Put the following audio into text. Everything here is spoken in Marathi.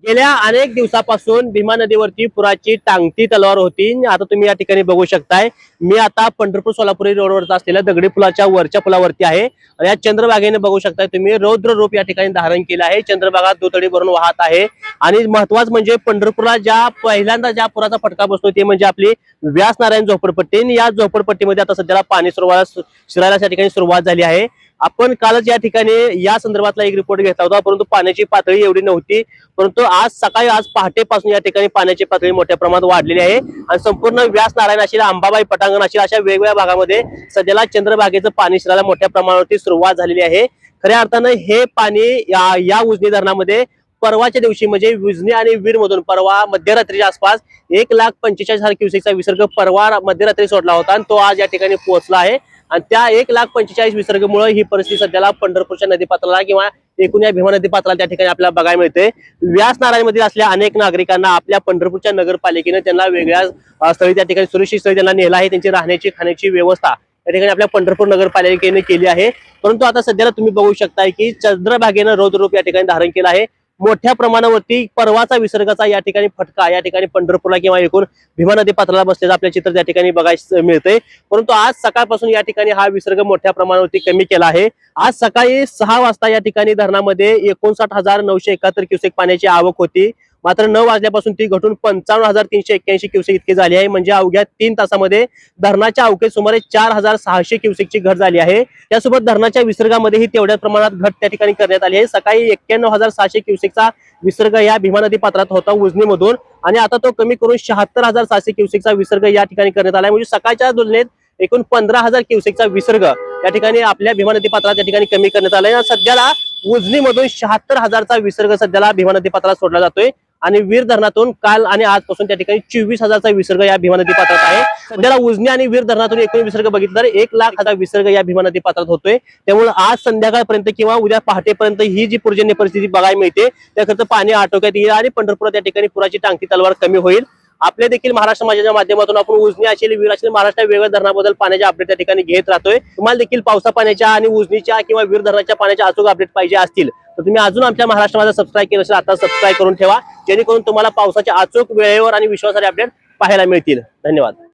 गेल्या अनेक दिवसापासून भीमा नदीवरती पुराची टांगती तलवार होती। आता तुम्ही या ठिकाणी बघू शकताय, मी आता पंढरपूर सोलापुरी रोडवरचा असलेल्या दगडी पुलाच्या वरच्या पुलावरती आहे आणि या चंद्रभागेने बघू शकताय तुम्ही रौद्र रूप या ठिकाणी धारण केलं आहे। चंद्रभागा दुथडी भरून वाहत आहे आणि महत्त्वाचं म्हणजे पंढरपूरला ज्या पहिल्यांदा ज्या पुराचा फटका बसतो ते म्हणजे आपली व्यास नारायण झोपडपट्टी। या झोपडपट्टीमध्ये आता सध्याला पाणी शिरायला या ठिकाणी सुरुवात झाली आहे। आपण कालच या ठिकाणी या संदर्भातला एक रिपोर्ट घेतला होता, परंतु पाण्याची पातळी एवढी नव्हती, परंतु आज पहाटेपासून या ठिकाणी पाण्याची पातळी मोठ्या प्रमाणात वाढलेली आहे आणि संपूर्ण व्यास नारायण असेल, अंबाबाई पटांगण असेल अशा वेगवेगळ्या भागामध्ये सध्याला चंद्रभागेचं पाणी शिरायला मोठ्या प्रमाणावरती सुरुवात झालेली आहे। खऱ्या अर्थानं हे पाणी या उजनी धरणामध्ये परवाच्या दिवशी म्हणजे उजनी आणि वीर मधून परवा मध्यरात्रीच्या आसपास 1,45,000 क्युसेकचा विसर्ग परवा मध्यरात्री सोडला होता आणि तो आज या ठिकाणी पोहोचला आहे आणि त्या 1,45,000 विसर्गामुळे ही परिस्थिती सध्याला पंढरपूरच्या नदीपात्राला किंवा एकूण या भीमा नदीपात्राला त्या ठिकाणी आपल्याला बघायला मिळते। व्यास नारायणमध्ये असलेल्या अनेक नागरिकांना आपल्या पंढरपूरच्या नगरपालिकेने त्यांना वेगळ्या स्थळी त्या ठिकाणी सुरक्षित स्थळी त्यांना नेला आहे। त्यांची राहण्याची खाण्याची व्यवस्था त्या ठिकाणी आपल्या पंढरपूर नगरपालिकेने केली आहे। परंतु आता सध्याला तुम्ही बघू शकताय की चंद्रभागेनं रौद्ररूप या ठिकाणी धारण केलं आहे। मोठ्या प्रमाणावरती परवाचा विसर्गाचा या ठिकाणी फटका या ठिकाणी पंढरपूरला किंवा एकूण भीमा नदी पात्राला बसलेला आपल्या चित्र त्या ठिकाणी बघायला मिळते। परंतु आज सकाळपासून या ठिकाणी हा विसर्ग मोठ्या प्रमाणावरती कमी केला आहे। आज सकाळी 6 वाजता या ठिकाणी धरणामध्ये 59,971 क्युसेक पाण्याची आवक होती, मात्र 9 वाजल्यापासून ती घटून 55,381 क्युसेक इतकी झाली आहे। म्हणजे अवघ्या 3 तासामध्ये धरणाच्या अवकेत सुमारे 4,600 क्युसेकची घट झाली आहे। त्यासोबत धरणाच्या विसर्गामध्येही तेवढ्याच प्रमाणात घट त्या ठिकाणी करण्यात आली आहे। सकाळी 91,600 क्युसेकचा विसर्ग या भीमा नदी पात्रात होता उजनीमधून आणि आता तो कमी करून 76,700 क्युसेकचा विसर्ग या ठिकाणी करण्यात आला आहे। म्हणजे सकाळच्या तुलनेत एकूण 15,000 क्युसेकचा विसर्ग या ठिकाणी आपल्या भीमा नदी पात्रात या ठिकाणी कमी करण्यात आला आहे। सध्याला उजनीमधून 76,000चा विसर्ग सध्याला भीमा नदी पात्रात सोडला जातोय आणि वीर धरणातून काल आणि आजपासून त्या ठिकाणी 24,000चा विसर्ग या भीमा नदी पात्रात आहे। सध्याला उजनी आणि वीर धरणातून एकूण विसर्ग बघितला तर 1,00,000 विसर्ग या भीमा नदी पात्रात होतोय। त्यामुळे आज संध्याकाळपर्यंत किंवा उद्या पहाटेपर्यंत ही जी पर्जन्य परिस्थिती बघायला मिळते त्याकरता पाणी आटोक्यात येईल आणि पंढरपुरात त्या ठिकाणी पुराची टांगती तलवार कमी होईल। आपल्या देखील महाराष्ट्र समाजाच्या माध्यमातून आपण उजनी असेल वीर असेल महाराष्ट्र वेगवेगळ्या धरणाबद्दल पाण्याच्या अपडेट त्या ठिकाणी घेत राहतोय। तुम्हाला देखील पावसा पाण्याच्या आणि उजनीच्या किंवा वीर धरणाच्या पाण्याच्या अचूक अपडेट पाहिजे असतील तर तुम्ही अजून आमच्या महाराष्ट्र माझा सबस्क्राईब केलं असेल आता सबस्क्राईब करून ठेवा, जेणेकरून तुम्हाला पावसाच्या अचूक वेळेवर आणि विश्वासाने अपडेट पाहायला मिळतील। धन्यवाद।